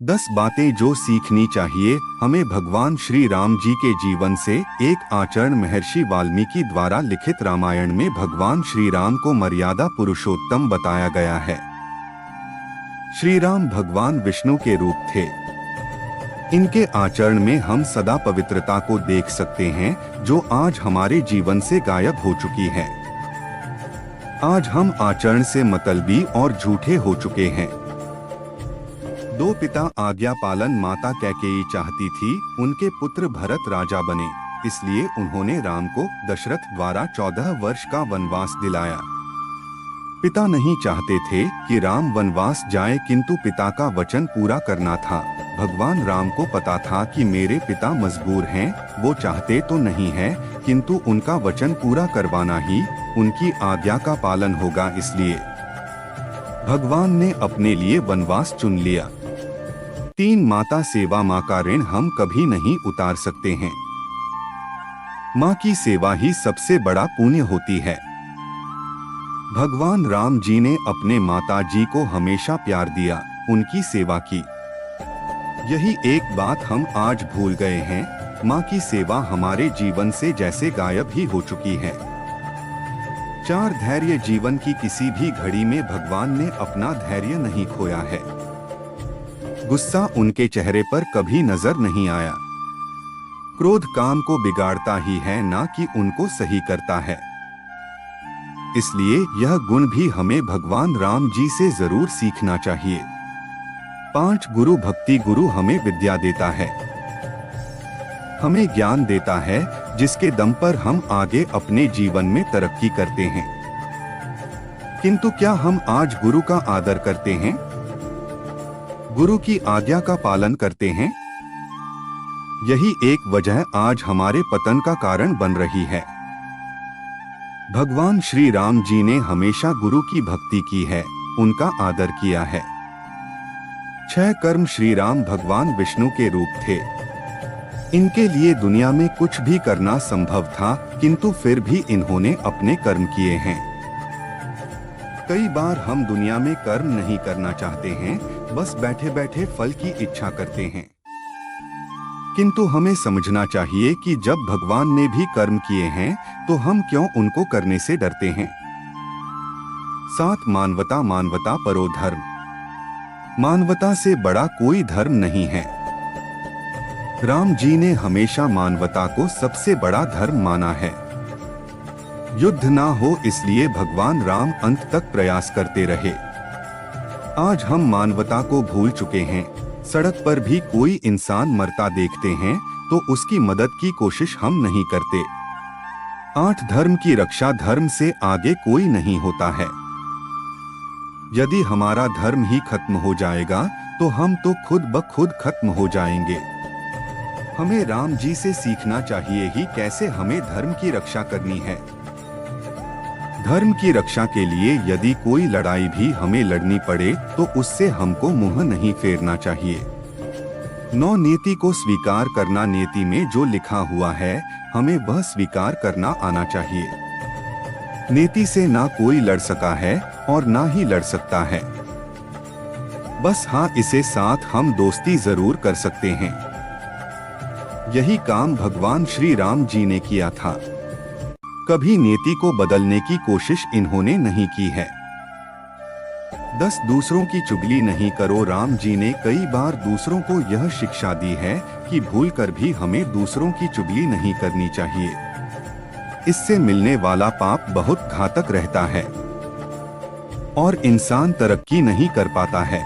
10 बातें जो सीखनी चाहिए हमें भगवान श्री राम जी के जीवन से। एक आचरण महर्षि वाल्मीकि द्वारा लिखित रामायण में भगवान श्री राम को मर्यादा पुरुषोत्तम बताया गया है। श्री राम भगवान विष्णु के रूप थे। इनके आचरण में हम सदा पवित्रता को देख सकते हैं जो आज हमारे जीवन से गायब हो चुकी है। आज हम आचरण से मतलबी और झूठे हो चुके हैं। दो पिता आज्ञा पालन माता कैकेयी चाहती थी उनके पुत्र भरत राजा बने, इसलिए उन्होंने राम को दशरथ द्वारा 14 वर्ष का वनवास दिलाया। पिता नहीं चाहते थे कि राम वनवास जाए, किंतु पिता का वचन पूरा करना था। भगवान राम को पता था कि मेरे पिता मजबूर हैं, वो चाहते तो नहीं है, किंतु उनका वचन पूरा करवाना ही उनकी आज्ञा का पालन होगा। इसलिए भगवान ने अपने लिए वनवास चुन लिया। 3 माता सेवा। माँ का ऋण हम कभी नहीं उतार सकते हैं। माँ की सेवा ही सबसे बड़ा पुण्य होती है। भगवान राम जी ने अपने माता जी को हमेशा प्यार दिया, उनकी सेवा की। यही एक बात हम आज भूल गए हैं। माँ की सेवा हमारे जीवन से जैसे गायब ही हो चुकी है। 4 धैर्य। जीवन की किसी भी घड़ी में भगवान ने अपना धैर्य नहीं खोया है। गुस्सा उनके चेहरे पर कभी नजर नहीं आया। क्रोध काम को बिगाड़ता ही है, ना कि उनको सही करता है। इसलिए यह गुण भी हमें भगवान राम जी से जरूर सीखना चाहिए। 5 गुरु भक्ति। गुरु हमें विद्या देता है, हमें ज्ञान देता है, जिसके दम पर हम आगे अपने जीवन में तरक्की करते हैं। किंतु क्या हम आज गुरु का आदर करते हैं? गुरु की आज्ञा का पालन करते हैं? यही एक वजह आज हमारे पतन का कारण बन रही है। भगवान श्री राम जी ने हमेशा गुरु की भक्ति की है, उनका आदर किया है। 6 कर्म। श्री राम भगवान विष्णु के रूप थे। इनके लिए दुनिया में कुछ भी करना संभव था, किंतु फिर भी इन्होंने अपने कर्म किए हैं। कई बार हम दुनिया में कर्म नहीं करना चाहते हैं, बस बैठे बैठे फल की इच्छा करते हैं। किंतु हमें समझना चाहिए कि जब भगवान ने भी कर्म किए हैं तो हम क्यों उनको करने से डरते हैं। 7 मानवता। मानवता परो धर्म। मानवता से बड़ा कोई धर्म नहीं है। राम जी ने हमेशा मानवता को सबसे बड़ा धर्म माना है। युद्ध ना हो इसलिए भगवान राम अंत तक प्रयास करते रहे। आज हम मानवता को भूल चुके हैं। सड़क पर भी कोई इंसान मरता देखते हैं तो उसकी मदद की कोशिश हम नहीं करते। 8 धर्म की रक्षा। धर्म से आगे कोई नहीं होता है। यदि हमारा धर्म ही खत्म हो जाएगा तो हम तो खुद ब खुद खत्म हो जाएंगे। हमें राम जी से सीखना चाहिए ही कैसे हमें धर्म की रक्षा करनी है। धर्म की रक्षा के लिए यदि कोई लड़ाई भी हमें लड़नी पड़े तो उससे हमको मुंह नहीं फेरना चाहिए। 9 नीति को स्वीकार करना। नीति में जो लिखा हुआ है हमें वह स्वीकार करना आना चाहिए। नीति से ना कोई लड़ सका है और ना ही लड़ सकता है। बस हाँ, इसे साथ हम दोस्ती जरूर कर सकते हैं। यही काम भगवान श्री राम जी ने किया था। कभी नीति को बदलने की कोशिश इन्होंने नहीं की है। 10 दूसरों की चुगली नहीं करो। राम जी ने कई बार दूसरों को यह शिक्षा दी है कि भूलकर भी हमें दूसरों की चुगली नहीं करनी चाहिए। इससे मिलने वाला पाप बहुत घातक रहता है और इंसान तरक्की नहीं कर पाता है।